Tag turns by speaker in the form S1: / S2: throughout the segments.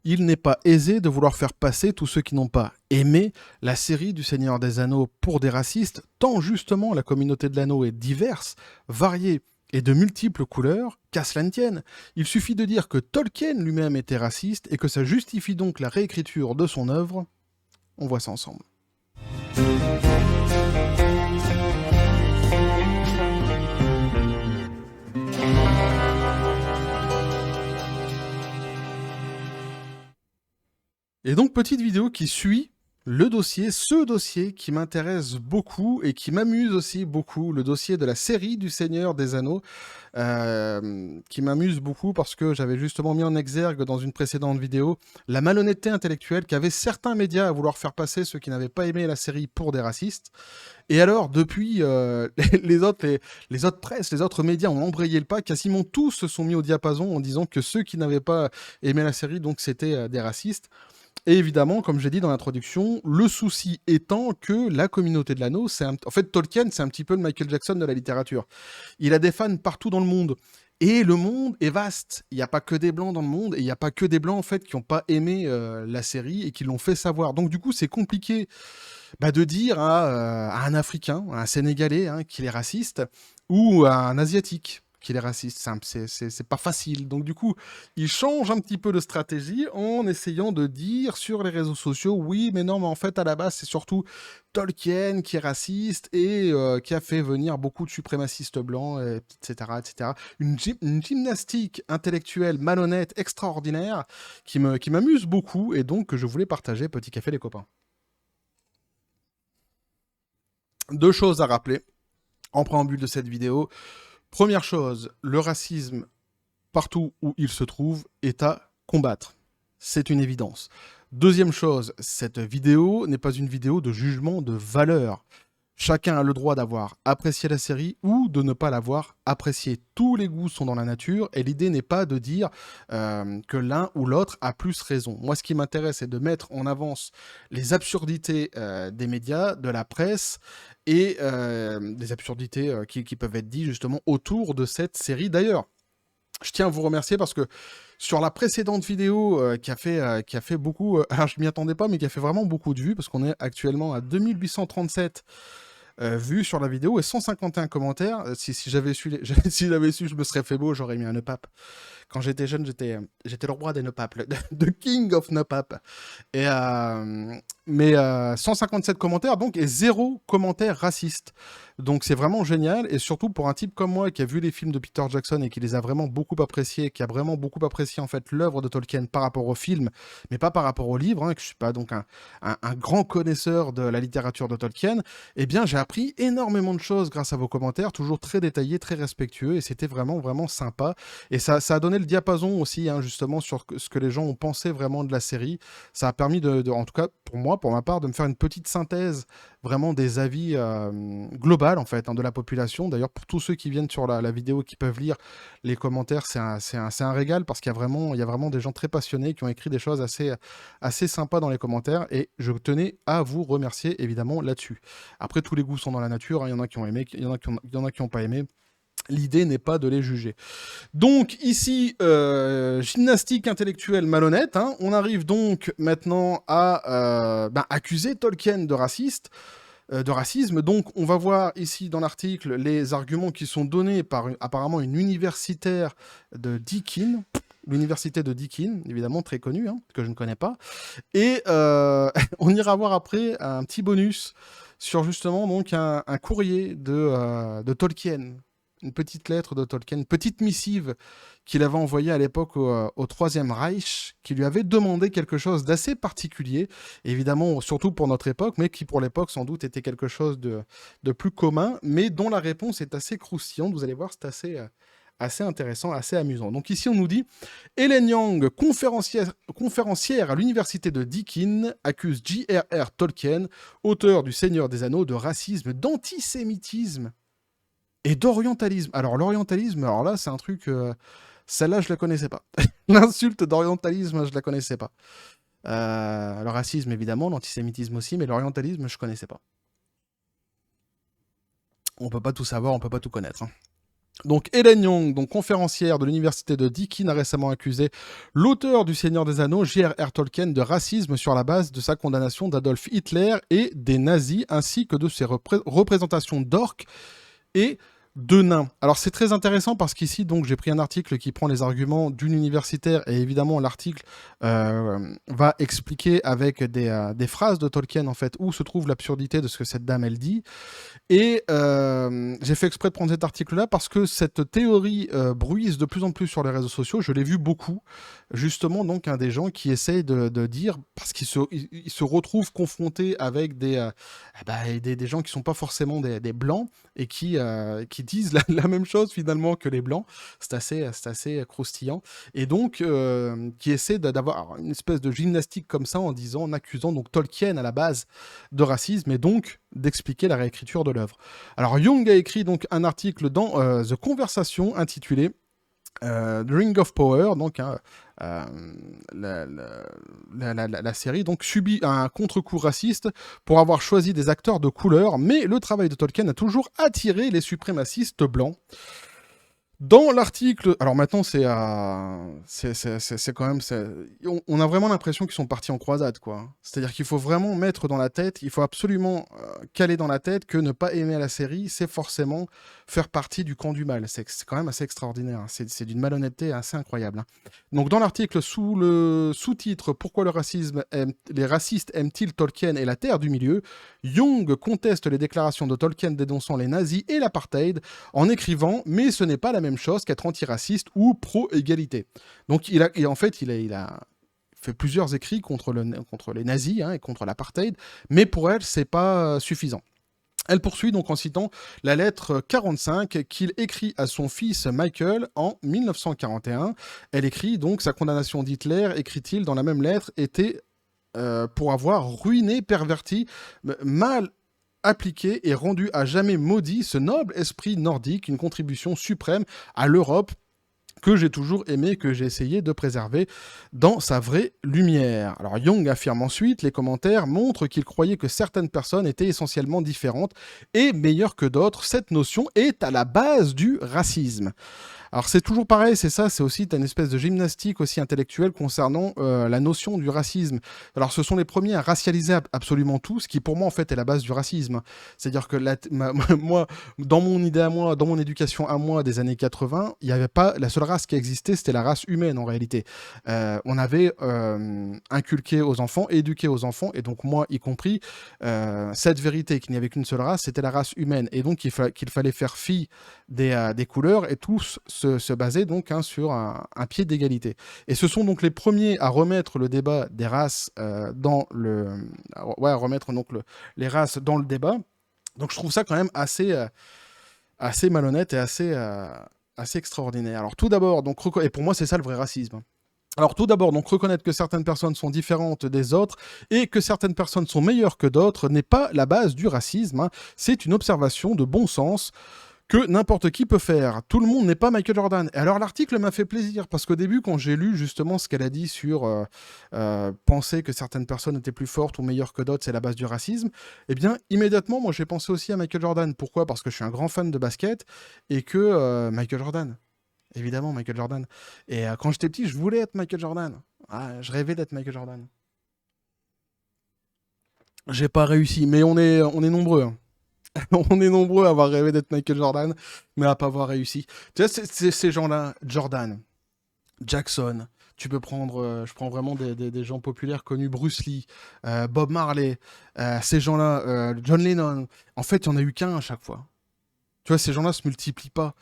S1: il n'est pas aisé de vouloir faire passer tous ceux qui n'ont pas aimé la série du Seigneur des Anneaux pour des racistes, tant justement la communauté de l'anneau est diverse, variée et de multiples couleurs, qu'à cela ne tienne. Il suffit de dire que Tolkien lui-même était raciste et que ça justifie donc la réécriture de son œuvre. On voit ça ensemble. Et donc, petite vidéo qui suit le dossier, ce dossier qui m'intéresse beaucoup et qui m'amuse aussi beaucoup, le dossier de la série du Seigneur des Anneaux, qui m'amuse beaucoup parce que j'avais justement mis en exergue dans une précédente vidéo la malhonnêteté intellectuelle qu'avaient certains médias à vouloir faire passer ceux qui n'avaient pas aimé la série pour des racistes. Et alors, depuis, les autres presses, les autres médias ont embrayé le pas, quasiment tous se sont mis au diapason en disant que ceux qui n'avaient pas aimé la série, donc c'était des racistes. Et évidemment, comme j'ai dit dans l'introduction, le souci étant que la communauté de l'anneau, en fait, Tolkien, c'est un petit peu le Michael Jackson de la littérature. Il a des fans partout dans le monde. Et le monde est vaste. Il n'y a pas que des blancs dans le monde, et il n'y a pas que des blancs en fait qui n'ont pas aimé la série et qui l'ont fait savoir. Donc du coup, c'est compliqué de dire à un Africain, à un Sénégalais qu'il est raciste, ou à un Asiatique qu'il est raciste. C'est pas facile. Donc du coup, il change un petit peu de stratégie en essayant de dire sur les réseaux sociaux, oui, mais non, mais en fait, à la base, c'est surtout Tolkien qui est raciste et qui a fait venir beaucoup de suprémacistes blancs, etc., etc. Une gymnastique intellectuelle malhonnête, extraordinaire, qui m'amuse beaucoup et donc que je voulais partager. Petit café, les copains. Deux choses à rappeler en préambule de cette vidéo. Première chose, le racisme, partout où il se trouve, est à combattre. C'est une évidence. Deuxième chose, cette vidéo n'est pas une vidéo de jugement de valeur. Chacun a le droit d'avoir apprécié la série ou de ne pas l'avoir appréciée. Tous les goûts sont dans la nature et l'idée n'est pas de dire que l'un ou l'autre a plus raison. Moi, ce qui m'intéresse, c'est de mettre en avance les absurdités des médias, de la presse et des absurdités qui peuvent être dites justement autour de cette série. D'ailleurs, je tiens à vous remercier parce que sur la précédente vidéo qui a fait beaucoup, alors je m'y attendais pas, mais qui a fait vraiment beaucoup de vues, parce qu'on est actuellement à 2837 vues sur la vidéo et 151 commentaires. Si j'avais su, si j'avais su, je me serais fait beau, j'aurais mis un Nopap. Quand j'étais jeune, j'étais le roi des Nopap, the king of Nopap. Et, mais 157 commentaires, donc, et 0 commentaire raciste. Donc c'est vraiment génial, et surtout pour un type comme moi qui a vu les films de Peter Jackson et qui les a vraiment beaucoup appréciés, qui a vraiment beaucoup apprécié en fait l'œuvre de Tolkien par rapport au film, mais pas par rapport au livre, que je suis pas donc un grand connaisseur de la littérature de Tolkien, eh bien j'ai appris énormément de choses grâce à vos commentaires, toujours très détaillés, très respectueux, et c'était vraiment, vraiment sympa. Et ça a donné le diapason aussi, justement, sur ce que les gens ont pensé vraiment de la série. Ça a permis, en tout cas pour moi, pour ma part, de me faire une petite synthèse vraiment des avis global en fait de la population. D'ailleurs, pour tous ceux qui viennent sur la vidéo, qui peuvent lire les commentaires, c'est un régal parce qu'il y a vraiment des gens très passionnés qui ont écrit des choses assez sympas dans les commentaires et je tenais à vous remercier évidemment là-dessus. Après, tous les goûts sont dans la nature, il y en a qui ont aimé, il y en a qui n'ont pas aimé. L'idée n'est pas de les juger. Donc ici, gymnastique intellectuelle malhonnête. On arrive donc maintenant à accuser Tolkien de raciste. De racisme. Donc, on va voir ici dans l'article les arguments qui sont donnés par apparemment une universitaire de Deakin. L'université de Deakin, évidemment très connue, que je ne connais pas. Et on ira voir après un petit bonus sur justement donc un courrier de Tolkien. Une petite lettre de Tolkien, une petite missive qu'il avait envoyée à l'époque au Troisième Reich, qui lui avait demandé quelque chose d'assez particulier, évidemment surtout pour notre époque, mais qui pour l'époque sans doute était quelque chose de plus commun, mais dont la réponse est assez croustillante. Vous allez voir, c'est assez intéressant, assez amusant. Donc ici on nous dit « Hélène Yang, conférencière à l'université de Deakin, accuse J.R.R. Tolkien, auteur du Seigneur des Anneaux, de racisme, d'antisémitisme et d'orientalisme. » Alors l'orientalisme, alors là c'est un truc... celle-là je la connaissais pas. L'insulte d'orientalisme, je la connaissais pas. Le racisme évidemment, l'antisémitisme aussi, mais l'orientalisme je connaissais pas. On peut pas tout savoir, on peut pas tout connaître. Donc Helen Young, donc conférencière de l'université de Deakin, a récemment accusé l'auteur du Seigneur des Anneaux, J.R.R. Tolkien, de racisme sur la base de sa condamnation d'Adolf Hitler et des nazis, ainsi que de ses représentations d'orques et de nains. Alors c'est très intéressant parce qu'ici donc j'ai pris un article qui prend les arguments d'une universitaire et évidemment l'article va expliquer avec des phrases de Tolkien en fait où se trouve l'absurdité de ce que cette dame elle dit. Et j'ai fait exprès de prendre cet article-là parce que cette théorie bruise de plus en plus sur les réseaux sociaux. Je l'ai vu beaucoup, justement, donc, des gens qui essayent de dire, parce qu'ils se retrouvent confrontés avec des gens qui ne sont pas forcément des blancs et qui disent la même chose finalement que les blancs. C'est assez croustillant. Et donc, qui essaient d'avoir une espèce de gymnastique comme ça en accusant donc Tolkien à la base de racisme et donc d'expliquer la réécriture de l'œuvre. Alors Young a écrit donc un article dans The Conversation intitulé The Ring of Power, donc la série donc subit un contre-coup raciste pour avoir choisi des acteurs de couleur, mais le travail de Tolkien a toujours attiré les suprémacistes blancs. Dans l'article, alors maintenant c'est quand même, on a vraiment l'impression qu'ils sont partis en croisade, quoi. C'est-à-dire qu'il faut vraiment mettre dans la tête, il faut absolument caler dans la tête que ne pas aimer la série, c'est forcément faire partie du camp du mal. C'est quand même assez extraordinaire, hein. C'est d'une malhonnêteté assez incroyable, hein. Donc dans l'article, sous le sous-titre Pourquoi les racistes aiment-ils Tolkien et la Terre du Milieu, Young conteste les déclarations de Tolkien dénonçant les nazis et l'apartheid en écrivant « Mais ce n'est pas la même chose qu'être antiraciste ou pro-égalité ». Donc il a fait plusieurs écrits contre les nazis, hein, et contre l'apartheid, mais pour elle, c'est pas suffisant. Elle poursuit donc en citant la lettre 45 qu'il écrit à son fils Michael en 1941. Elle écrit donc sa condamnation d'Hitler, écrit-il dans la même lettre, était pour avoir ruiné, perverti, mal appliqué et rendu à jamais maudit ce noble esprit nordique, une contribution suprême à l'Europe que j'ai toujours aimé, que j'ai essayé de préserver dans sa vraie lumière. Alors Young affirme ensuite, les commentaires montrent qu'il croyait que certaines personnes étaient essentiellement différentes et meilleures que d'autres. Cette notion est à la base du racisme. Alors c'est toujours pareil, c'est ça, c'est aussi une espèce de gymnastique aussi intellectuelle concernant la notion du racisme. Alors ce sont les premiers à racialiser absolument tout, ce qui pour moi en fait est la base du racisme. C'est-à-dire que moi, dans mon idée à moi, dans mon éducation à moi des années 80, il n'y avait pas, la seule race qui existait, c'était la race humaine en réalité. On avait inculqué aux enfants, éduqué aux enfants, et donc moi y compris, cette vérité qu'il n'y avait qu'une seule race, c'était la race humaine. Et donc qu'il fallait faire fi des couleurs et tous se baser donc sur un pied d'égalité. Et ce sont donc les premiers à remettre le débat des races remettre donc les races dans le débat. Donc je trouve ça quand même assez malhonnête et assez extraordinaire. Alors tout d'abord, donc, et pour moi c'est ça le vrai racisme. Alors tout d'abord, donc reconnaître que certaines personnes sont différentes des autres et que certaines personnes sont meilleures que d'autres n'est pas la base du racisme, hein. C'est une observation de bon sens que n'importe qui peut faire. Tout le monde n'est pas Michael Jordan. Et alors l'article m'a fait plaisir, parce qu'au début, quand j'ai lu justement ce qu'elle a dit sur penser que certaines personnes étaient plus fortes ou meilleures que d'autres, c'est la base du racisme, eh bien, immédiatement, moi j'ai pensé aussi à Michael Jordan. Pourquoi ? Parce que je suis un grand fan de basket, et que Michael Jordan, évidemment Michael Jordan. Et quand j'étais petit, je voulais être Michael Jordan. Ah, je rêvais d'être Michael Jordan. J'ai pas réussi, mais on est nombreux, hein. On est nombreux à avoir rêvé d'être Michael Jordan, mais à pas avoir réussi. Tu vois, ces gens-là, Jordan, Jackson, tu peux prendre, je prends vraiment des gens populaires connus, Bruce Lee, Bob Marley, ces gens-là, John Lennon. En fait, il n'y en a eu qu'un à chaque fois. Tu vois, ces gens-là se multiplient pas.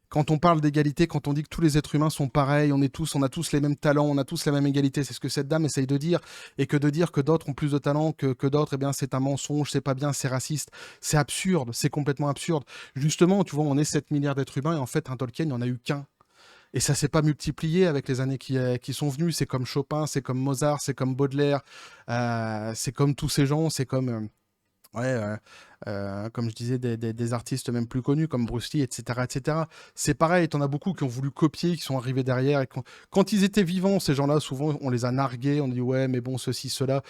S1: Quand on parle d'égalité, quand on dit que tous les êtres humains sont pareils, on a tous les mêmes talents, on a tous la même égalité, c'est ce que cette dame essaye de dire, et que de dire que d'autres ont plus de talent que d'autres, eh bien c'est un mensonge, c'est pas bien, c'est raciste, c'est absurde, c'est complètement absurde. Justement, tu vois, on est 7 milliards d'êtres humains, et en fait, un Tolkien, il n'y en a eu qu'un. Et ça s'est pas multiplié avec les années qui sont venues, c'est comme Chopin, c'est comme Mozart, c'est comme Baudelaire, c'est comme tous ces gens, c'est comme Ouais, comme je disais, des artistes même plus connus comme Bruce Lee, etc., etc. C'est pareil, t'en as beaucoup qui ont voulu copier, qui sont arrivés derrière. Et quand ils étaient vivants, ces gens-là, souvent, on les a nargués. On dit, ouais, mais bon, ceci, cela,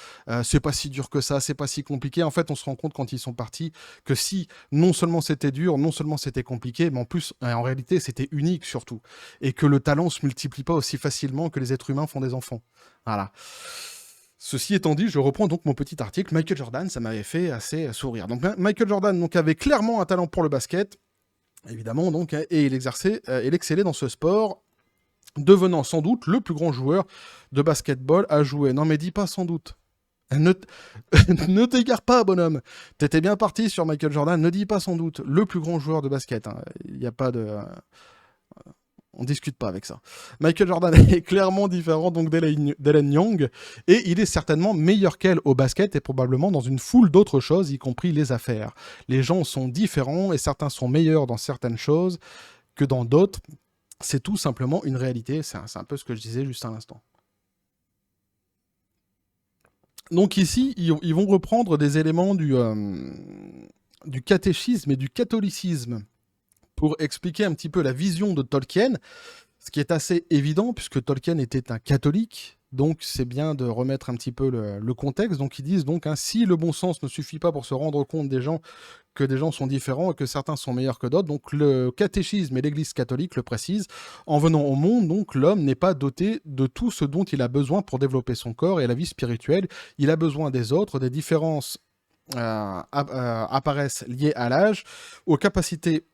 S1: c'est pas si dur que ça, c'est pas si compliqué. En fait, on se rend compte quand ils sont partis que si, non seulement c'était dur, non seulement c'était compliqué, mais en plus, en réalité, c'était unique surtout. Et que le talent se multiplie pas aussi facilement que les êtres humains font des enfants. Voilà. Ceci étant dit, je reprends donc mon petit article. Michael Jordan, ça m'avait fait assez sourire. Donc Michael Jordan donc, avait clairement un talent pour le basket, évidemment, donc, et il excellait dans ce sport, devenant sans doute le plus grand joueur de basketball à jouer. Non mais dis pas sans doute. Ne, ne t'égare pas, bonhomme. T'étais bien parti sur Michael Jordan. Ne dis pas sans doute le plus grand joueur de basket. Il n'y a pas de... On discute pas avec ça. Michael Jordan est clairement différent donc d'Ellen Young et il est certainement meilleur qu'elle au basket et probablement dans une foule d'autres choses, y compris les affaires. Les gens sont différents et certains sont meilleurs dans certaines choses que dans d'autres. C'est tout simplement une réalité. C'est un peu ce que je disais juste à l'instant. Donc ici, ils vont reprendre des éléments du catéchisme et du catholicisme pour expliquer un petit peu la vision de Tolkien, ce qui est assez évident puisque Tolkien était un catholique, donc c'est bien de remettre un petit peu le contexte. Donc ils disent donc si le bon sens ne suffit pas pour se rendre compte que des gens sont différents et que certains sont meilleurs que d'autres, donc le catéchisme et l'Église catholique le précisent, en venant au monde, donc l'homme n'est pas doté de tout ce dont il a besoin pour développer son corps et la vie spirituelle, il a besoin des autres, des différences apparaissent liées à l'âge, aux capacités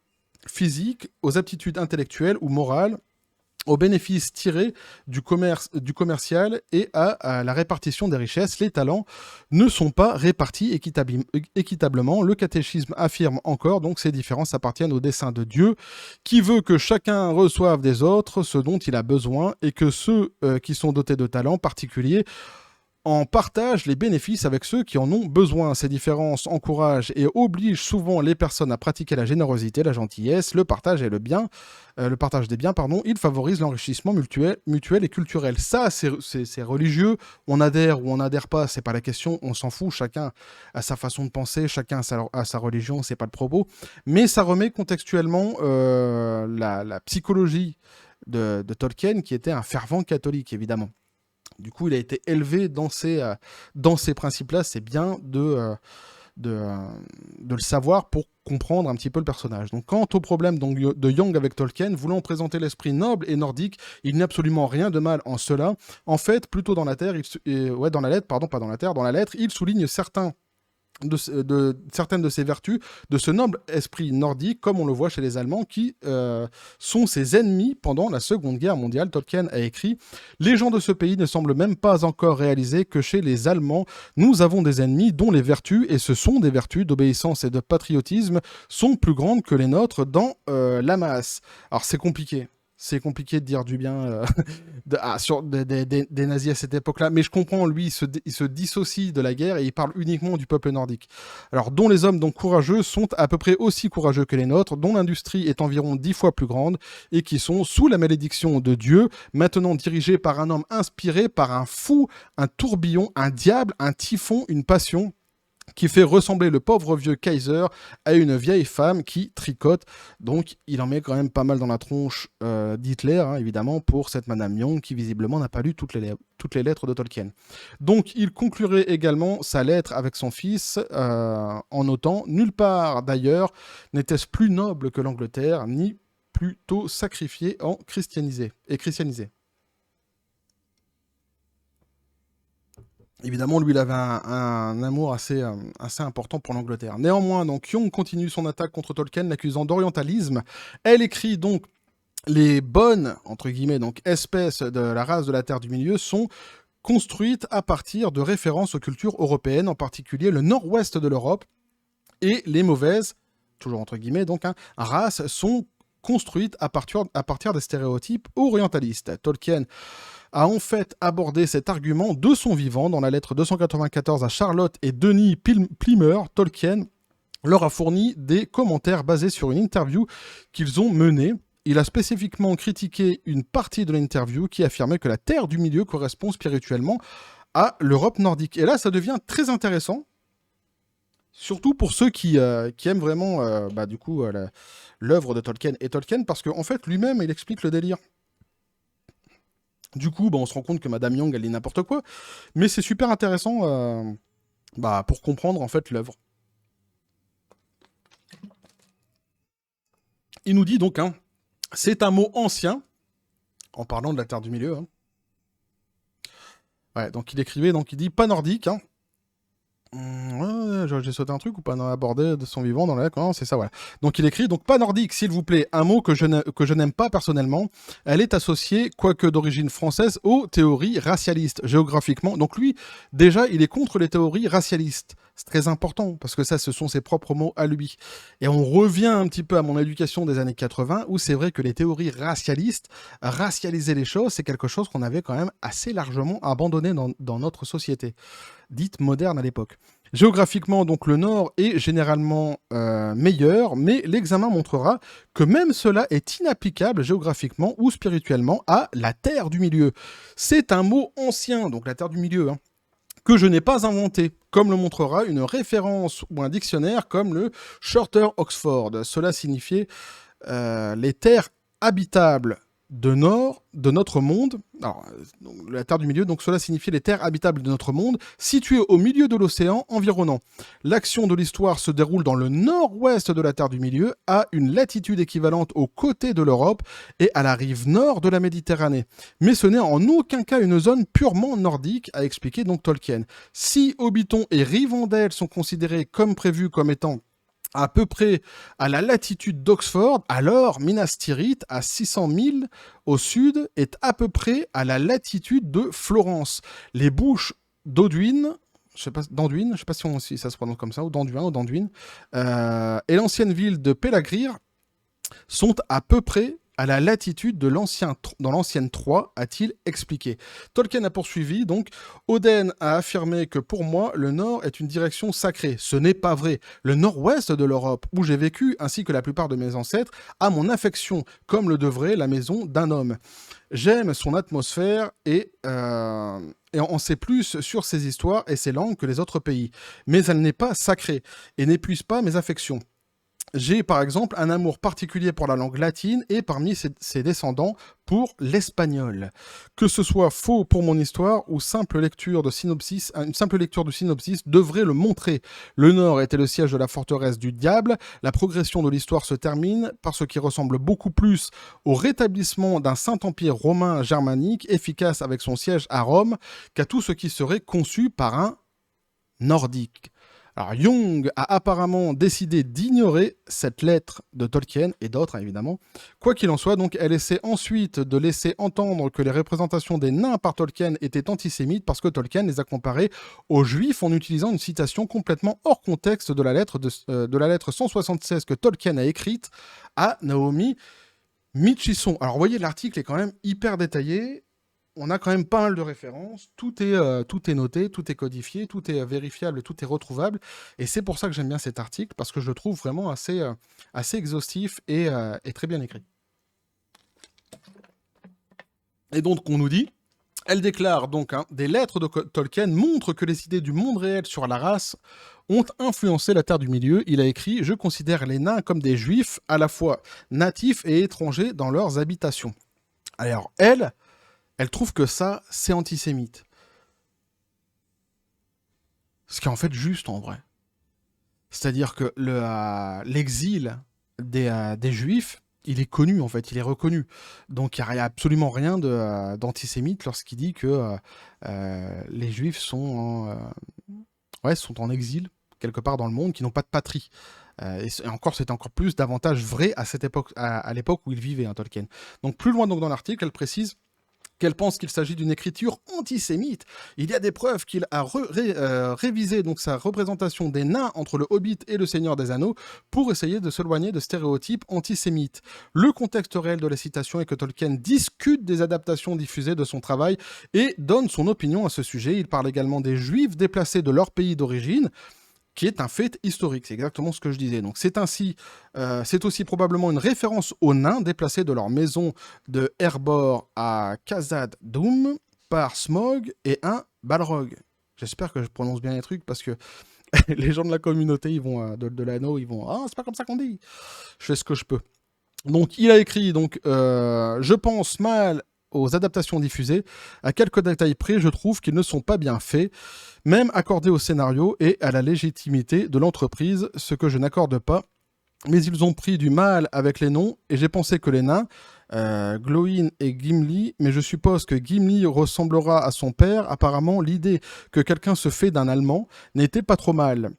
S1: physiques, aux aptitudes intellectuelles ou morales, aux bénéfices tirés du commercial et à la répartition des richesses. Les talents ne sont pas répartis équitablement. Le catéchisme affirme encore donc ces différences appartiennent au dessein de Dieu qui veut que chacun reçoive des autres ce dont il a besoin et que ceux qui sont dotés de talents particuliers en partagent les bénéfices avec ceux qui en ont besoin. Ces différences encouragent et obligent souvent les personnes à pratiquer la générosité, la gentillesse, le partage et le partage des biens, pardon. Il favorise l'enrichissement mutuel et culturel. Ça, c'est religieux. On adhère ou on n'adhère pas, c'est pas la question. On s'en fout. Chacun a sa façon de penser, chacun a sa religion, c'est pas le propos. Mais ça remet contextuellement la psychologie de Tolkien, qui était un fervent catholique, évidemment. Du coup, il a été élevé dans ces principes-là. C'est bien de le savoir pour comprendre un petit peu le personnage. Donc, quant au problème donc, de Young avec Tolkien, voulant présenter l'esprit noble et nordique, il n'y a absolument rien de mal en cela. En fait, plutôt dans la lettre, dans la lettre, il souligne certaines de ses vertus, de ce noble esprit nordique, comme on le voit chez les Allemands, qui sont ses ennemis pendant la Seconde Guerre mondiale. Tolkien a écrit « Les gens de ce pays ne semblent même pas encore réaliser que chez les Allemands, nous avons des ennemis dont les vertus, et ce sont des vertus d'obéissance et de patriotisme, sont plus grandes que les nôtres dans la masse. » Alors c'est compliqué. C'est compliqué de dire du bien sur des nazis à cette époque-là, mais je comprends, lui, il se dissocie de la guerre et il parle uniquement du peuple nordique. Alors, dont les hommes donc courageux sont à peu près aussi courageux que les nôtres, dont l'industrie est environ 10 fois plus grande et qui sont sous la malédiction de Dieu, maintenant dirigés par un homme inspiré par un fou, un tourbillon, un diable, un typhon, une passion qui fait ressembler le pauvre vieux Kaiser à une vieille femme qui tricote. Donc, il en met quand même pas mal dans la tronche d'Hitler, évidemment, pour cette Madame Young qui, visiblement, n'a pas lu toutes les lettres de Tolkien. Donc, il conclurait également sa lettre avec son fils en notant « Nulle part, d'ailleurs, n'était-ce plus noble que l'Angleterre, ni plutôt sacrifié et christianisé. » Évidemment, lui, il avait un amour assez important pour l'Angleterre. Néanmoins, donc, Young continue son attaque contre Tolkien, l'accusant d'orientalisme. Elle écrit donc les bonnes, entre guillemets, donc, espèces de la race de la Terre du Milieu sont construites à partir de références aux cultures européennes, en particulier le nord-ouest de l'Europe, et les mauvaises, toujours entre guillemets, donc, races sont construites à partir des stéréotypes orientalistes. Tolkien a en fait abordé cet argument de son vivant dans la lettre 294 à Charlotte et Denis Plimer. Tolkien leur a fourni des commentaires basés sur une interview qu'ils ont menée. Il a spécifiquement critiqué une partie de l'interview qui affirmait que la Terre du Milieu correspond spirituellement à l'Europe nordique. Et là, ça devient très intéressant Surtout pour ceux qui aiment vraiment du coup l'œuvre de Tolkien et Tolkien, parce qu'en fait lui-même il explique le délire. Du coup, on se rend compte que Madame Young elle dit n'importe quoi, mais c'est super intéressant pour comprendre en fait l'œuvre. Il nous dit donc, hein, c'est un mot ancien, en parlant de la Terre du Milieu. Hein. Ouais, donc il écrivait, donc il dit pas nordique, hein, j'ai sauté un truc ou pas abordé de son vivant dans la... Non, c'est ça, voilà. Donc il écrit, donc pas nordique, s'il vous plaît, un mot que je n'aime pas personnellement. Elle est associée, quoique d'origine française, aux théories racialistes, géographiquement. Donc lui, déjà, il est contre les théories racialistes. C'est très important, parce que ça, ce sont ses propres mots à lui. Et on revient un petit peu à mon éducation des années 80, où c'est vrai que les théories racialistes, racialiser les choses, c'est quelque chose qu'on avait quand même assez largement abandonné dans notre société dite moderne à l'époque. Géographiquement, donc le nord est généralement meilleur, mais l'examen montrera que même cela est inapplicable géographiquement ou spirituellement à la Terre du Milieu. C'est un mot ancien, donc la Terre du Milieu, hein, que je n'ai pas inventé, comme le montrera une référence ou un dictionnaire comme le Shorter Oxford. Cela signifiait les terres habitables de notre monde. Alors, la Terre du Milieu, donc cela signifie les terres habitables de notre monde, situées au milieu de l'océan environnant. L'action de l'histoire se déroule dans le nord-ouest de la Terre du Milieu, à une latitude équivalente aux côtés de l'Europe et à la rive nord de la Méditerranée. Mais ce n'est en aucun cas une zone purement nordique, a expliqué donc Tolkien. Si Hobbiton et Rivendell sont considérés comme prévus comme étant à peu près à la latitude d'Oxford, alors Minas Tirith, à 600 000 au sud, est à peu près à la latitude de Florence. Les bouches d'Anduin, je sais pas si ça se prononce comme ça, ou d'Anduin, et l'ancienne ville de Pelagrir sont à peu près à la latitude dans l'ancienne Troie, a-t-il expliqué. Tolkien a poursuivi, donc, Oden a affirmé que pour moi, le Nord est une direction sacrée. Ce n'est pas vrai. Le Nord-Ouest de l'Europe, où j'ai vécu, ainsi que la plupart de mes ancêtres, a mon affection, comme le devrait la maison d'un homme. J'aime son atmosphère et on sait plus sur ses histoires et ses langues que les autres pays. Mais elle n'est pas sacrée et n'épuise pas mes affections. J'ai par exemple un amour particulier pour la langue latine et parmi ses descendants pour l'espagnol. Que ce soit faux pour mon histoire ou une simple lecture du synopsis devrait le montrer. Le Nord était le siège de la forteresse du diable. La progression de l'histoire se termine par ce qui ressemble beaucoup plus au rétablissement d'un Saint-Empire romain germanique efficace avec son siège à Rome qu'à tout ce qui serait conçu par un nordique. Alors Jung a apparemment décidé d'ignorer cette lettre de Tolkien et d'autres évidemment. Quoi qu'il en soit, donc elle essaie ensuite de laisser entendre que les représentations des nains par Tolkien étaient antisémites parce que Tolkien les a comparés aux juifs en utilisant une citation complètement hors contexte de la lettre 176 que Tolkien a écrite à Naomi Mitchison. Alors vous voyez, l'article est quand même hyper détaillé. On a quand même pas mal de références, tout est noté, tout est codifié, tout est vérifiable, tout est retrouvable, et c'est pour ça que j'aime bien cet article, parce que je le trouve vraiment assez exhaustif et très bien écrit. Et donc on nous dit, elle déclare donc, des lettres de Tolkien montrent que les idées du monde réel sur la race ont influencé la Terre du Milieu. Il a écrit « Je considère les nains comme des juifs, à la fois natifs et étrangers dans leurs habitations ». Alors elle trouve que ça, c'est antisémite. Ce qui est en fait juste en vrai. C'est-à-dire que l'exil des Juifs, il est connu en fait, il est reconnu. Donc il n'y a absolument rien d'antisémite lorsqu'il dit que les Juifs sont en exil quelque part dans le monde, qui n'ont pas de patrie. Et encore, c'est encore plus davantage vrai à l'époque où il vivait, Tolkien. Donc plus loin donc dans l'article, elle précise qu'elle pense qu'il s'agit d'une écriture antisémite. Il y a des preuves qu'il a révisé donc sa représentation des nains entre le Hobbit et le Seigneur des Anneaux pour essayer de s'éloigner de stéréotypes antisémites. Le contexte réel de la citation est que Tolkien discute des adaptations diffusées de son travail et donne son opinion à ce sujet. Il parle également des Juifs déplacés de leur pays d'origine, qui est un fait historique, c'est exactement ce que je disais. Donc c'est aussi probablement une référence aux nains déplacés de leur maison de Erebor à Khazad-dûm par Smaug et un Balrog. J'espère que je prononce bien les trucs parce que Les gens de la communauté, ils vont de l'anneau, ils vont ah c'est pas comme ça qu'on dit. Je fais ce que je peux. Donc il a écrit donc je pense mal aux adaptations diffusées. À quelques détails près, je trouve qu'ils ne sont pas bien faits, même accordés au scénario et à la légitimité de l'entreprise, ce que je n'accorde pas. Mais ils ont pris du mal avec les noms et j'ai pensé que les nains, Glowin et Gimli, mais je suppose que Gimli ressemblera à son père. Apparemment, l'idée que quelqu'un se fait d'un Allemand n'était pas trop mal.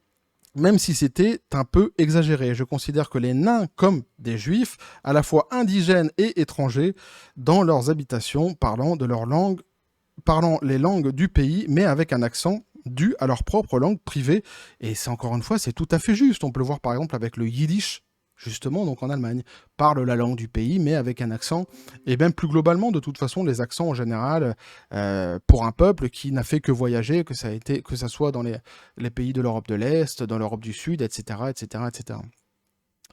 S1: Même si c'était un peu exagéré, je considère que les nains, comme des juifs, à la fois indigènes et étrangers, dans leurs habitations, parlant de leur langue, parlant les langues du pays, mais avec un accent dû à leur propre langue privée. Et c'est encore une fois, c'est tout à fait juste. On peut le voir par exemple avec le yiddish, justement, donc en Allemagne, parle la langue du pays, mais avec un accent. Et même plus globalement, de toute façon, les accents en général, pour un peuple qui n'a fait que voyager, que ça soit dans les pays de l'Europe de l'Est, dans l'Europe du Sud, etc., etc., etc.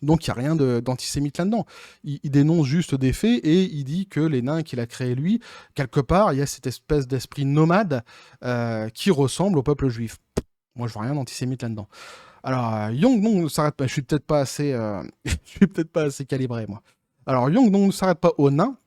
S1: Donc il n'y a rien d'antisémite là-dedans. Il dénonce juste des faits et il dit que les nains qu'il a créés lui, quelque part, il y a cette espèce d'esprit nomade qui ressemble au peuple juif. Moi, je vois rien d'antisémite là-dedans. Alors, Young Dong ne s'arrête pas. Je suis peut-être pas assez, je suis peut-être pas assez calibré, moi. Alors, Young Dong ne s'arrête pas aux nains.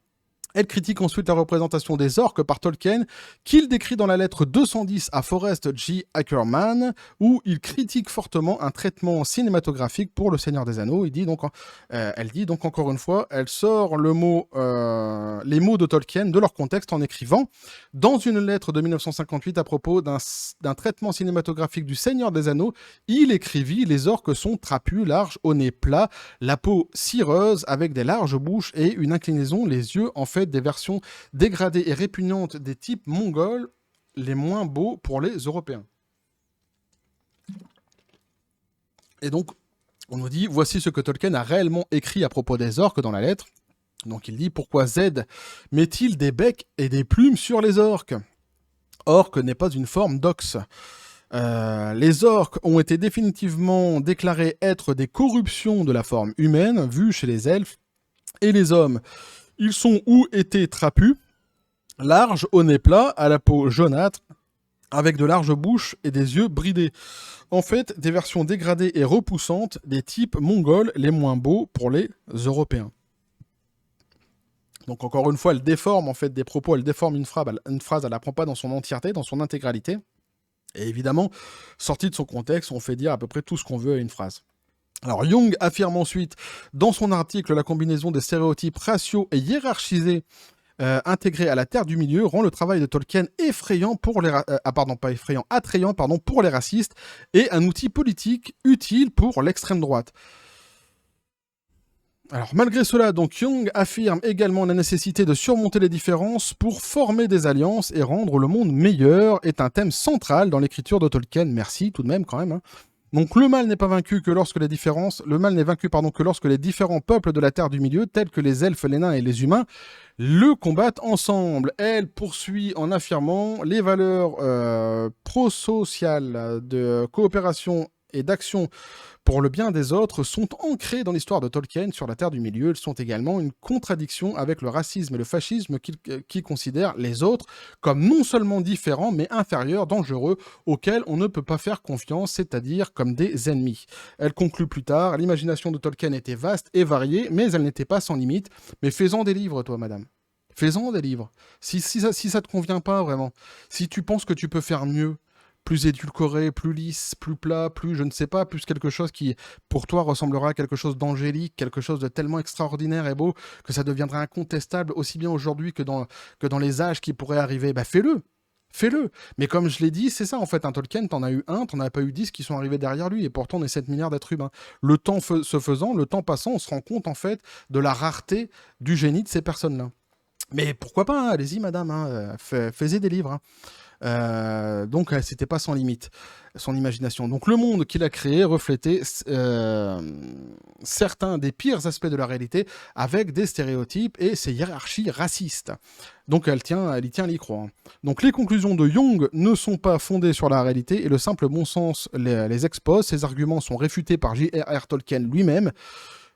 S1: Elle critique ensuite la représentation des orques par Tolkien, qu'il décrit dans la lettre 210 à Forrest J. Ackerman, où il critique fortement un traitement cinématographique pour Le Seigneur des Anneaux. Elle dit donc encore une fois, elle sort les mots de Tolkien de leur contexte en écrivant dans une lettre de 1958 à propos d'un traitement cinématographique du Seigneur des Anneaux, il écrivit: les orques sont trapus, larges, au nez plat, la peau cireuse avec des larges bouches et une inclinaison, les yeux en fait des versions dégradées et répugnantes des types mongols, les moins beaux pour les Européens. Et donc, on nous dit, voici ce que Tolkien a réellement écrit à propos des orques dans la lettre. Donc il dit, pourquoi Z met-il des becs et des plumes sur les orques? Orque n'est pas une forme d'ox. Les orques ont été définitivement déclarés être des corruptions de la forme humaine, vues chez les elfes et les hommes. Ils sont ou étaient trapus, larges, au nez plat, à la peau jaunâtre, avec de larges bouches et des yeux bridés. En fait, des versions dégradées et repoussantes des types mongols les moins beaux pour les Européens. Donc encore une fois, elle déforme en fait des propos, elle déforme une phrase, elle la prend pas dans son entièreté, dans son intégralité. Et évidemment, sorti de son contexte, on fait dire à peu près tout ce qu'on veut à une phrase. Alors Jung affirme ensuite dans son article la combinaison des stéréotypes raciaux et hiérarchisés intégrés à la Terre du Milieu rend le travail de Tolkien effrayant pour les attrayant pour les racistes et un outil politique utile pour l'extrême droite. Alors malgré cela, donc Jung affirme également la nécessité de surmonter les différences pour former des alliances et rendre le monde meilleur est un thème central dans l'écriture de Tolkien. Merci tout de même quand même. Hein. Donc le mal n'est pas vaincu que lorsque le mal n'est vaincu que lorsque les différents peuples de la Terre du Milieu, tels que les elfes, les nains et les humains, le combattent ensemble. Elle poursuit en affirmant les valeurs pro-sociales de coopération et d'action pour le bien des autres sont ancrées dans l'histoire de Tolkien sur la Terre du Milieu. Elles sont également une contradiction avec le racisme et le fascisme qui considèrent les autres comme non seulement différents, mais inférieurs, dangereux, auxquels on ne peut pas faire confiance, c'est-à-dire comme des ennemis. Elle conclut plus tard, l'imagination de Tolkien était vaste et variée, mais elle n'était pas sans limite. Mais fais-en des livres, toi, madame. Fais-en des livres. Si ça te convient pas, vraiment, si tu penses que tu peux faire mieux, plus édulcoré, plus lisse, plus plat, plus je ne sais pas, plus quelque chose qui pour toi ressemblera à quelque chose d'angélique, quelque chose de tellement extraordinaire et beau que ça deviendra incontestable aussi bien aujourd'hui que dans les âges qui pourraient arriver, bah fais-le. Fais-le. Mais comme je l'ai dit, c'est ça en fait, un Tolkien, t'en as eu un, t'en as pas eu 10 qui sont arrivés derrière lui, et pourtant on est 7 milliards d'êtres humains. Le temps se faisant, le temps passant, on se rend compte en fait de la rareté du génie de ces personnes-là. Mais pourquoi pas, hein, allez-y madame, hein, faisez des livres. Hein. Donc c'était pas sans limite, son imagination. Donc le monde qu'il a créé reflétait certains des pires aspects de la réalité avec des stéréotypes et ses hiérarchies racistes. Donc elle y tient, elle y croit. Donc les conclusions de Jung ne sont pas fondées sur la réalité et le simple bon sens les expose. Ses arguments sont réfutés par J.R.R. Tolkien lui-même.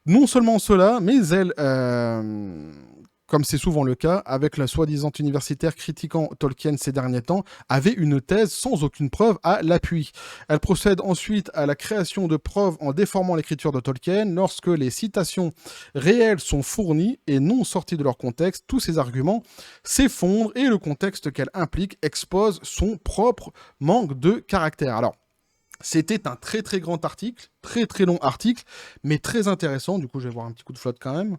S1: Non seulement cela, mais elle... comme c'est souvent le cas, avec la soi-disant universitaire critiquant Tolkien ces derniers temps, avait une thèse sans aucune preuve à l'appui. Elle procède ensuite à la création de preuves en déformant l'écriture de Tolkien. Lorsque les citations réelles sont fournies et non sorties de leur contexte, tous ces arguments s'effondrent et le contexte qu'elle implique expose son propre manque de caractère. Alors, c'était un très très grand article, très très long article, mais très intéressant. Du coup, je vais boire un petit coup de flotte quand même.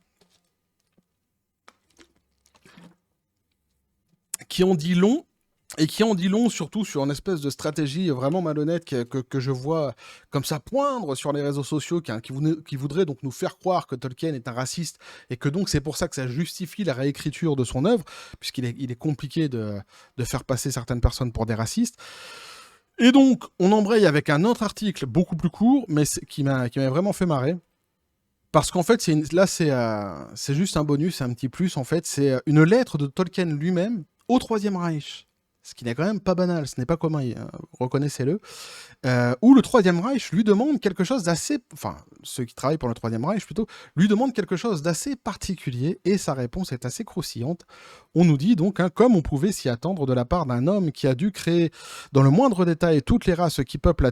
S1: Qui en dit long, et qui en dit long surtout sur une espèce de stratégie vraiment malhonnête que je vois comme ça poindre sur les réseaux sociaux, qui voudrait donc nous faire croire que Tolkien est un raciste, et que donc c'est pour ça que ça justifie la réécriture de son œuvre, puisqu'il est compliqué de faire passer certaines personnes pour des racistes. Et donc, on embraye avec un autre article beaucoup plus court, mais qui m'a vraiment fait marrer. Parce qu'en fait, c'est juste un bonus, un petit plus. En fait, c'est une lettre de Tolkien lui-même au Troisième Reich. Ce qui n'est quand même pas banal, ce n'est pas commun, reconnaissez-le. Où le Troisième Reich lui demande quelque chose d'assez... Enfin, ceux qui travaillent pour le Troisième Reich, plutôt, lui demandent quelque chose d'assez particulier, et sa réponse est assez croustillante. On nous dit donc, comme on pouvait s'y attendre de la part d'un homme qui a dû créer dans le moindre détail toutes les races qui peuplent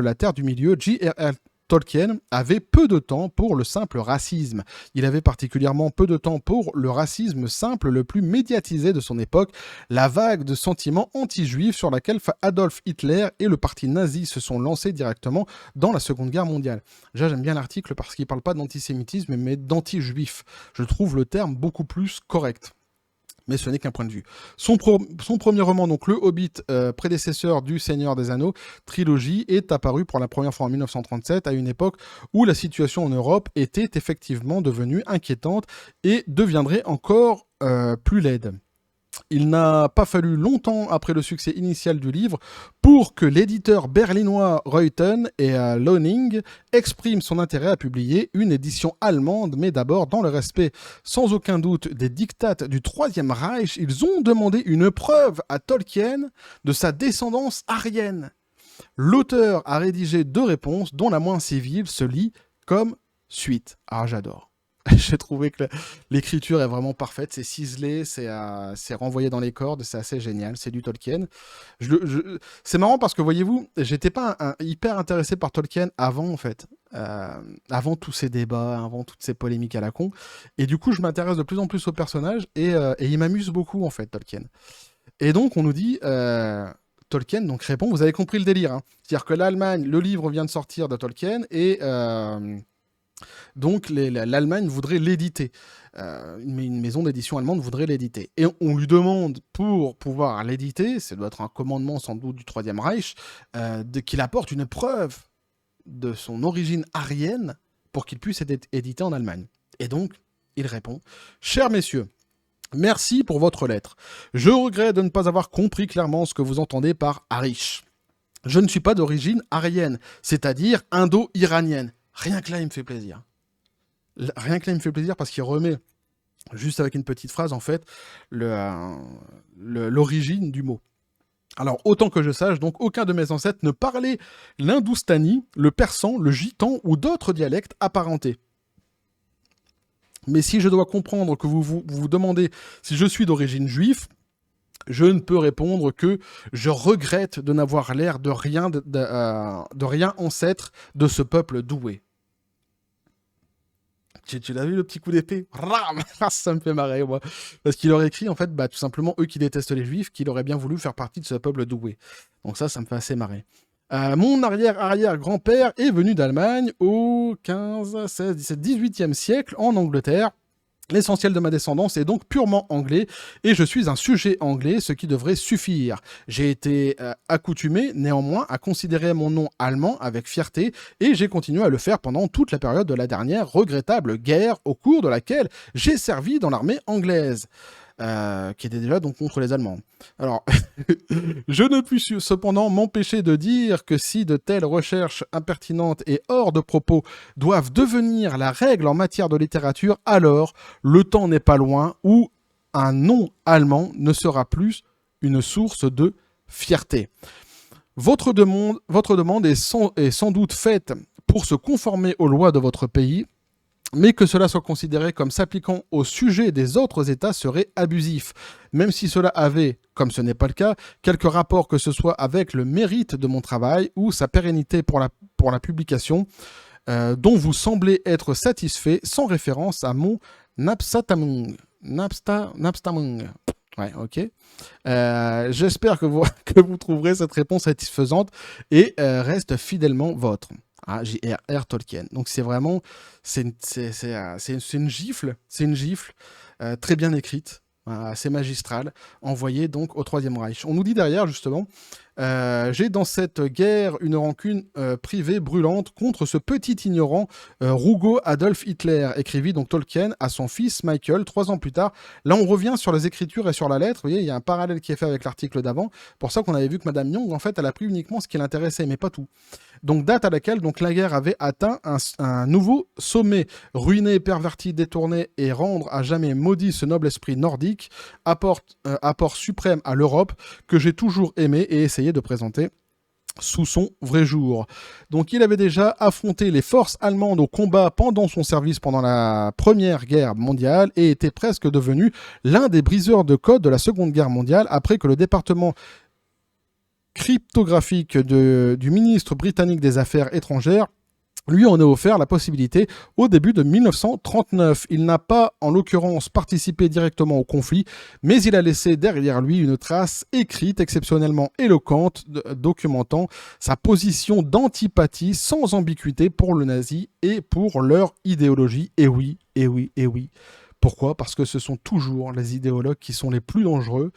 S1: la Terre du Milieu, J.R.R. Tolkien avait peu de temps pour le simple racisme. Il avait particulièrement peu de temps pour le racisme simple le plus médiatisé de son époque, la vague de sentiments anti-juifs sur laquelle Adolf Hitler et le parti nazi se sont lancés directement dans la Seconde Guerre mondiale. Déjà, j'aime bien l'article parce qu'il ne parle pas d'antisémitisme, mais d'anti-juif. Je trouve le terme beaucoup plus correct. Mais ce n'est qu'un point de vue. Son premier roman, donc Le Hobbit, prédécesseur du Seigneur des Anneaux, trilogie, est apparu pour la première fois en 1937, à une époque où la situation en Europe était effectivement devenue inquiétante et deviendrait encore plus laide. Il n'a pas fallu longtemps après le succès initial du livre pour que l'éditeur berlinois Reuten et Loning exprime son intérêt à publier une édition allemande, mais d'abord dans le respect sans aucun doute des dictates du Troisième Reich, ils ont demandé une preuve à Tolkien de sa descendance aryenne. L'auteur a rédigé 2 réponses, dont la moins civile se lit comme suite. Ah, j'adore. J'ai trouvé que l'écriture est vraiment parfaite, c'est ciselé, c'est renvoyé dans les cordes, c'est assez génial, c'est du Tolkien. C'est marrant parce que, voyez-vous, j'étais pas hyper intéressé par Tolkien avant, en fait. Avant tous ces débats, avant toutes ces polémiques à la con. Et du coup, je m'intéresse de plus en plus au personnage, et il m'amuse beaucoup, en fait, Tolkien. Et donc, on nous dit... Tolkien donc répond, vous avez compris le délire, hein. C'est-à-dire que l'Allemagne, le livre vient de sortir de Tolkien, et... donc l'Allemagne voudrait l'éditer. Une maison d'édition allemande voudrait l'éditer. Et on lui demande, pour pouvoir l'éditer, ça doit être un commandement sans doute du Troisième Reich, qu'il apporte une preuve de son origine aryenne pour qu'il puisse être édité en Allemagne. Et donc, il répond, « Chers messieurs, merci pour votre lettre. Je regrette de ne pas avoir compris clairement ce que vous entendez par Arish. Je ne suis pas d'origine aryenne, c'est-à-dire indo-iranienne. » Rien que là, il me fait plaisir. Rien que là, il me fait plaisir parce qu'il remet, juste avec une petite phrase, en fait, l'origine du mot. Alors, autant que je sache, donc, aucun de mes ancêtres ne parlait l'hindoustani, le persan, le gitan ou d'autres dialectes apparentés. Mais si je dois comprendre que vous demandez si je suis d'origine juive, je ne peux répondre que je regrette de n'avoir l'air de rien ancêtre de ce peuple doué. Tu l'as vu, le petit coup d'épée? Ça me fait marrer, moi. Parce qu'il aurait écrit, en fait, tout simplement, eux qui détestent les juifs, qu'il aurait bien voulu faire partie de ce peuple doué. Donc ça me fait assez marrer. Mon arrière-arrière-grand-père est venu d'Allemagne au 15, 16, 17, 18e siècle en Angleterre. L'essentiel de ma descendance est donc purement anglais et je suis un sujet anglais, ce qui devrait suffire. J'ai été accoutumé néanmoins à considérer mon nom allemand avec fierté et j'ai continué à le faire pendant toute la période de la dernière regrettable guerre au cours de laquelle j'ai servi dans l'armée anglaise. Qui était déjà donc contre les Allemands. Alors, je ne puis cependant m'empêcher de dire que si de telles recherches impertinentes et hors de propos doivent devenir la règle en matière de littérature, alors le temps n'est pas loin où un nom allemand ne sera plus une source de fierté. Votre demande est sans doute faite pour se conformer aux lois de votre pays, mais que cela soit considéré comme s'appliquant au sujet des autres États serait abusif, même si cela avait, comme ce n'est pas le cas, quelque rapport que ce soit avec le mérite de mon travail ou sa pérennité pour la publication, dont vous semblez être satisfait sans référence à mon Napstamung. Napstamung. Ouais, ok. J'espère que vous, que vous trouverez cette réponse satisfaisante et reste fidèlement vôtre. Ah, J.R.R. Tolkien. Donc c'est vraiment, c'est une gifle, très bien écrite, assez magistrale, envoyée donc au Troisième Reich. On nous dit derrière justement, j'ai dans cette guerre une rancune privée brûlante contre ce petit ignorant Rougo Adolf Hitler, écrivit donc Tolkien à son fils Michael 3 ans plus tard. Là on revient sur les écritures et sur la lettre, vous voyez il y a un parallèle qui est fait avec l'article d'avant, pour ça qu'on avait vu que Madame Young en fait elle a pris uniquement ce qui l'intéressait mais pas tout. Donc date à laquelle donc la guerre avait atteint un nouveau sommet, ruiner, pervertir, détourner et rendre à jamais maudit ce noble esprit nordique, apport suprême à l'Europe que j'ai toujours aimé et essayé de présenter sous son vrai jour. Donc il avait déjà affronté les forces allemandes au combat pendant son service pendant la Première Guerre mondiale et était presque devenu l'un des briseurs de code de la Seconde Guerre mondiale après que le département cryptographique du ministre britannique des Affaires étrangères lui en a offert la possibilité au début de 1939. Il n'a pas, en l'occurrence, participé directement au conflit, mais il a laissé derrière lui une trace écrite exceptionnellement éloquente, documentant sa position d'antipathie sans ambiguïté pour le nazi et pour leur idéologie. Et oui, et oui, et oui. Pourquoi ? Parce que ce sont toujours les idéologues qui sont les plus dangereux.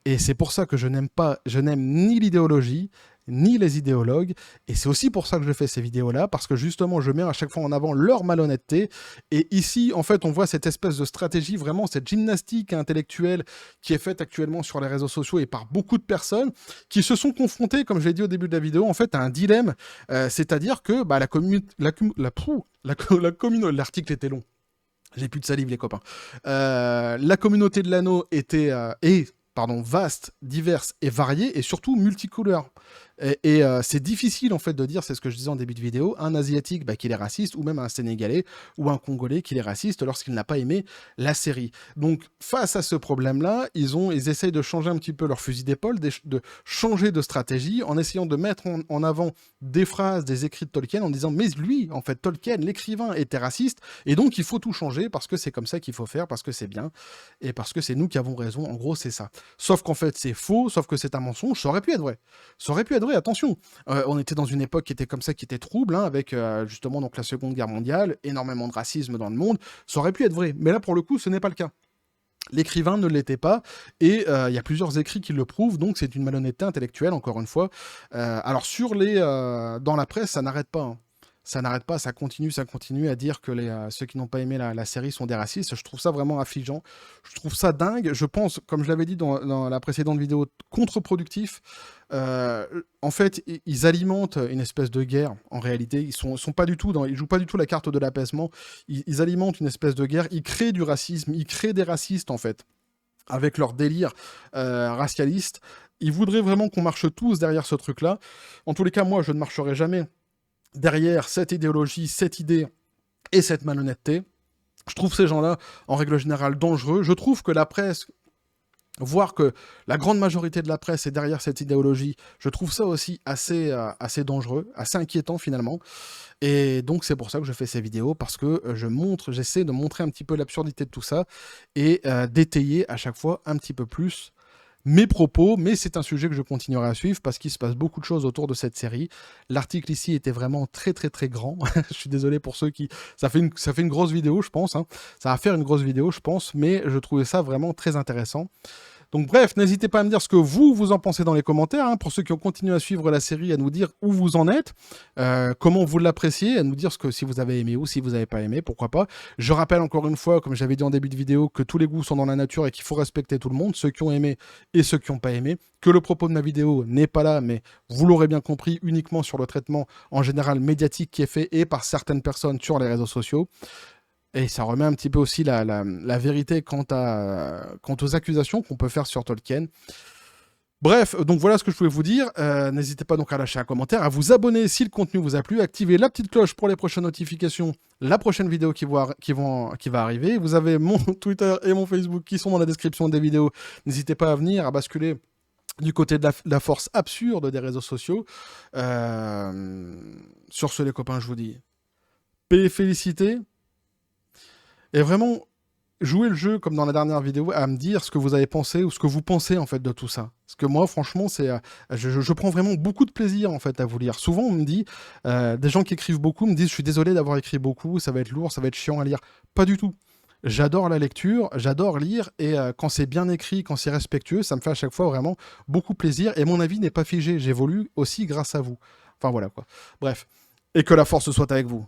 S1: Et c'est pour ça que je n'aime ni l'idéologie, ni les idéologues. Et c'est aussi pour ça que je fais ces vidéos-là, parce que justement, je mets à chaque fois en avant leur malhonnêteté. Et ici, en fait, on voit cette espèce de stratégie, vraiment cette gymnastique intellectuelle qui est faite actuellement sur les réseaux sociaux et par beaucoup de personnes qui se sont confrontées, comme je l'ai dit au début de la vidéo, en fait, à un dilemme. C'est-à-dire que l'article était long. J'ai plus de salive, les copains. La communauté de l'anneau est vaste, diverse et variée, et surtout multicouleur. Et c'est difficile en fait de dire, c'est ce que je disais en début de vidéo, un asiatique qu'il est raciste, ou même un sénégalais ou un congolais qu'il est raciste lorsqu'il n'a pas aimé la série. Donc face à ce problème-là, ils essayent de changer un petit peu leur fusil d'épaule, de changer de stratégie en essayant de mettre en avant des phrases, des écrits de Tolkien en disant mais lui, en fait, Tolkien, l'écrivain, était raciste et donc il faut tout changer parce que c'est comme ça qu'il faut faire, parce que c'est bien et parce que c'est nous qui avons raison. En gros, c'est ça. Sauf qu'en fait, c'est faux, sauf que c'est un mensonge. Ça aurait pu être vrai. Ça aurait pu être vrai, attention. On était dans une époque qui était comme ça, qui était trouble, avec justement donc la Seconde Guerre mondiale, énormément de racisme dans le monde. Ça aurait pu être vrai. Mais là, pour le coup, ce n'est pas le cas. L'écrivain ne l'était pas, et il y a plusieurs écrits qui le prouvent, donc c'est une malhonnêteté intellectuelle, encore une fois. Alors, dans la presse, ça n'arrête pas. Hein. Ça n'arrête pas, ça continue à dire que ceux qui n'ont pas aimé la série sont des racistes. Je trouve ça vraiment affligeant. Je trouve ça dingue. Je pense, comme je l'avais dit dans la précédente vidéo, contre-productif. En fait, ils alimentent une espèce de guerre. En réalité, ils jouent pas du tout la carte de l'apaisement. Ils alimentent une espèce de guerre. Ils créent du racisme. Ils créent des racistes, en fait, avec leur délire racialiste. Ils voudraient vraiment qu'on marche tous derrière ce truc-là. En tous les cas, moi, je ne marcherai jamais derrière cette idéologie, cette idée et cette malhonnêteté. Je trouve ces gens-là, en règle générale, dangereux. Je trouve que la presse, voir que la grande majorité de la presse est derrière cette idéologie, je trouve ça aussi assez dangereux, assez inquiétant finalement. Et donc c'est pour ça que je fais ces vidéos, parce que j'essaie de montrer un petit peu l'absurdité de tout ça et d'étayer à chaque fois un petit peu plus mes propos, mais c'est un sujet que je continuerai à suivre parce qu'il se passe beaucoup de choses autour de cette série. L'article ici était vraiment très très très grand. Je suis désolé pour ceux qui... Ça fait une grosse vidéo, je pense. Hein. Ça va faire une grosse vidéo, je pense, mais je trouvais ça vraiment très intéressant. Donc bref, n'hésitez pas à me dire ce que vous en pensez dans les commentaires, hein, pour ceux qui ont continué à suivre la série, à nous dire où vous en êtes, comment vous l'appréciez, à nous dire si vous avez aimé ou si vous n'avez pas aimé, pourquoi pas. Je rappelle encore une fois, comme j'avais dit en début de vidéo, que tous les goûts sont dans la nature et qu'il faut respecter tout le monde, ceux qui ont aimé et ceux qui n'ont pas aimé, que le propos de ma vidéo n'est pas là, mais vous l'aurez bien compris, uniquement sur le traitement en général médiatique qui est fait et par certaines personnes sur les réseaux sociaux. Et ça remet un petit peu aussi la vérité quant aux accusations qu'on peut faire sur Tolkien. Bref, donc voilà ce que je pouvais vous dire. N'hésitez pas donc à lâcher un commentaire, à vous abonner si le contenu vous a plu, activer la petite cloche pour les prochaines notifications, la prochaine vidéo qui va arriver. Vous avez mon Twitter et mon Facebook qui sont dans la description des vidéos. N'hésitez pas à venir, à basculer du côté de la force absurde des réseaux sociaux. Sur ce, les copains, je vous dis paix et félicité. Et vraiment, jouez le jeu comme dans la dernière vidéo à me dire ce que vous avez pensé ou ce que vous pensez en fait de tout ça. Parce que moi, franchement, je prends vraiment beaucoup de plaisir en fait à vous lire. Souvent, on me dit, des gens qui écrivent beaucoup me disent, je suis désolé d'avoir écrit beaucoup, ça va être lourd, ça va être chiant à lire. Pas du tout. J'adore la lecture, j'adore lire, et quand c'est bien écrit, quand c'est respectueux, ça me fait à chaque fois vraiment beaucoup plaisir, et mon avis n'est pas figé, j'évolue aussi grâce à vous. Enfin voilà quoi. Bref, et que la force soit avec vous.